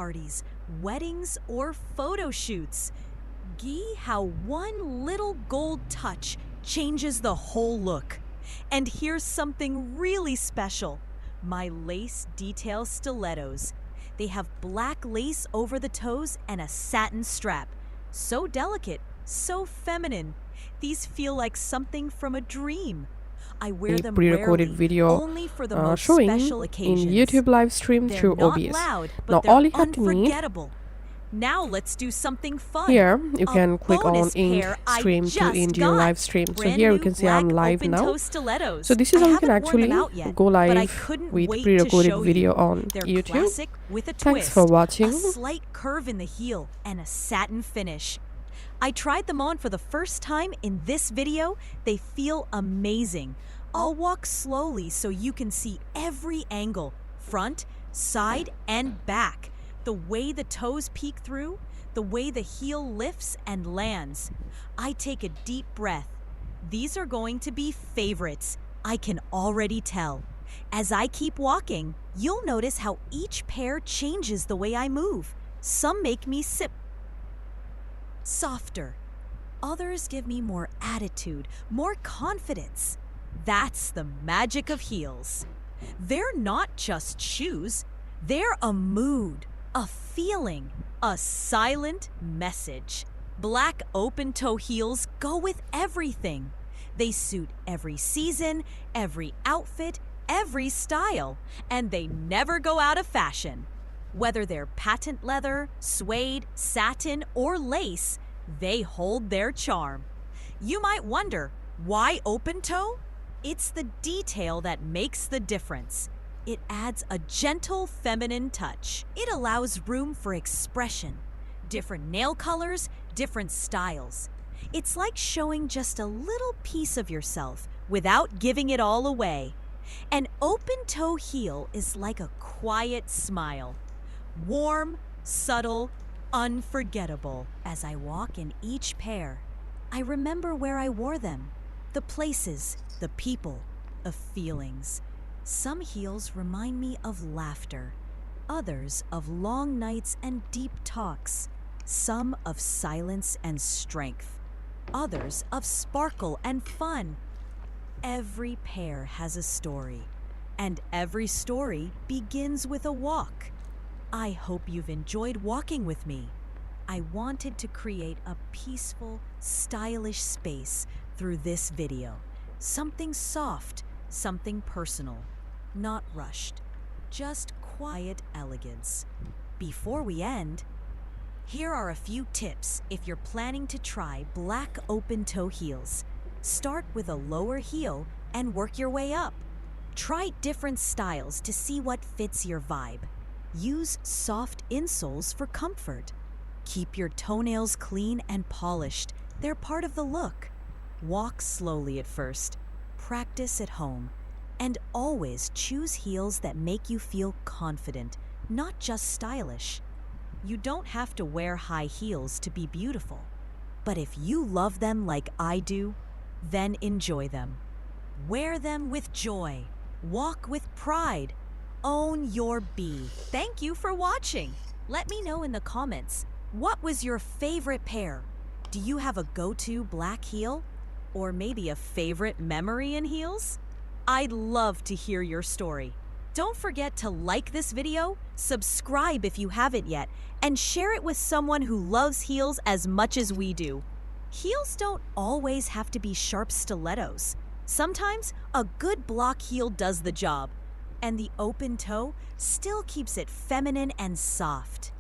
parties, weddings, or photo shoots. Gee, how one little gold touch changes the whole look. And here's something really special. My lace detail stilettos. They have black lace over the toes and a satin strap. So delicate, so feminine. These feel like something from a dream. I wear them pre-recorded rarely, video only for the most showing special occasions. in YouTube live stream They're through not OBS. loud, but Now they're all you have to need, unforgettable. Now let's do something fun. here you A can click on bonus end pair I stream to just end your got. live stream. So Brand here you new can see I'm black live now. open-toe stilettos. So this is I how you can haven't worn them actually out yet, go but I live couldn't with wait to pre-recorded show video you. on They're YouTube. classic with a Thanks twist, for watching. a slight curve in the heel, and a satin finish. I tried them on for the first time in this video. They feel amazing. I'll walk slowly so you can see every angle, front, side, and back. The way the toes peek through, the way the heel lifts and lands. I take a deep breath. These are going to be favorites. I can already tell. As I keep walking, you'll notice how each pair changes the way I move. Some make me softer. Others give me more attitude, more confidence. That's the magic of heels. They're not just shoes. They're a mood, a feeling, a silent message. Black open-toe heels go with everything. They suit every season, every outfit, every style, and they never go out of fashion. Whether they're patent leather, suede, satin, or lace, they hold their charm. You might wonder, why open-toe? It's the detail that makes the difference. It adds a gentle feminine touch. It allows room for expression. Different nail colors, different styles. It's like showing just a little piece of yourself without giving it all away. An open-toe heel is like a quiet smile. Warm, subtle, unforgettable. As I walk in each pair, I remember where I wore them, the places, the people, the feelings. Some heels remind me of laughter, others of long nights and deep talks, some of silence and strength, others of sparkle and fun. Every pair has a story, and every story begins with a walk. I hope you've enjoyed walking with me. I wanted to create a peaceful, stylish space through this video. Something soft, something personal, not rushed, just quiet elegance. Before we end, here are a few tips if you're planning to try black open-toe heels. Start with a lower heel and work your way up. Try different styles to see what fits your vibe. Use soft insoles for comfort. Keep your toenails clean and polished. They're part of the look. Walk slowly at first. Practice at home. And always choose heels that make you feel confident, not just stylish. You don't have to wear high heels to be beautiful. But if you love them like I do, then enjoy them. Wear them with joy. Walk with pride. Own your bee. Thank you for watching. Let me know in the comments, what was your favorite pair? Do you have a go-to black heel? Or maybe a favorite memory in heels? I'd love to hear your story. Don't forget to like this video, subscribe if you haven't yet, and share it with someone who loves heels as much as we do. Heels don't always have to be sharp stilettos. Sometimes a good block heel does the job, and the open toe still keeps it feminine and soft.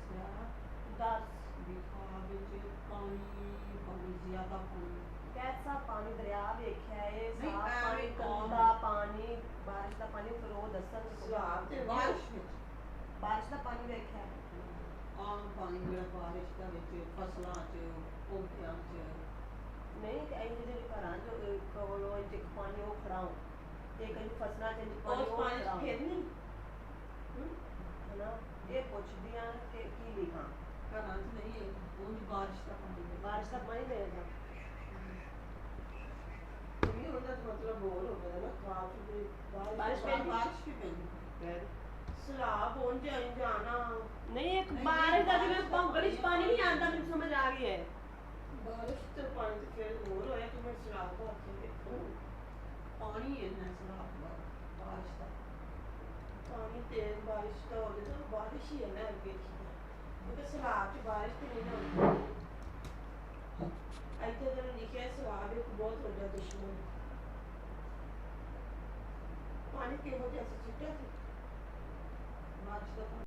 ਦੱਸਿਆ दस ਵੀ ਖੁਆਬ ਵਿੱਚ ਪਾਣੀ ਜ਼ਿਆਦਾ ਪਾਣੀ कैसा पानी दरिया वेख्या है नहीं, साफ पानी एवें गंदा पानी बारिश का पानी फिर वो दसन ਸਲਾਬ ਤੇ ਬਾਰਿਸ਼ ਵਿੱਚ बारिश का पानी वेख्या है ਆਮ ਪਾਣੀ ਜਿਹੜਾ ਬਾਰਿਸ਼ ਦਾ ਵਿੱਚ ਫਸਲਾਂ 'ਚ ਪੌਦਿਆਂ 'ਚ नहीं कि ऐसे जो घरां जो कोलो एक पानी वो खड़ा हो एक कहीं फसना च पानी ਉਸ वो ਪਾਣੀ 'ਚ खड़ा ਫਿਰ ਨਹੀਂ है ना ये पूछदी हां कि की लिखां ਘਰਾਂ 'ਚ ਨਹੀਂ ਹੈ ਉਂਝ ਬਾਰਿਸ਼ ਦਾ ਪਾਣੀ ਵਿੱਚ। बारिश का पानी देगा ਵੀ ਉਹਦਾ ਤਾਂ ਮਤਲਬ ਹੋਰ ਹੋ ਗਿਆ ਨਾ ਖੁਆਬ 'ਚ ਵੀ ਬਾਰਿਸ਼ ਪੈਂਦੀ। ਬਾਰਿਸ਼ ਵੀ ਪੈਂਦੀ ਫਿਰ सलाब होन जाना नहीं एक बारिश का जिवें गली च पानी नहीं आंदा मैनूं समझ आ गई है ਬਾਰਿਸ਼ ਤੇ ਪਾਣੀ ਤੇ ਫਿਰ ਹੋਰ ਹੋਇਆ ਕਿ ਮੈਂ ਸਲਾਬ ਦਾ ਹੱਥ ਵੇਖੋ ਪਾਣੀ ਇੰਨਾ ਸਲਾਬ ਦਾ ਬਾਰਿਸ਼ ਦਾ पानी तेज बारिश का हो तो बारिश ही है ना देखी क्योंकि सलाब च बारिश तो नहीं ना होती ਇੱਥੇ ਤਾਂ ਲਿਖਿਆ ਸਲਾਬ ਇੱਕ ਬਹੁਤ ਵੱਡਾ ਦੁਸ਼ਮਣ ਹੈ ਪਾਣੀ ਕਿਹੋ ਜਿਹਾ ਸੀ ਚਿੱਟਾ ਸੀ ਬਾਰਿਸ਼ ਦਾ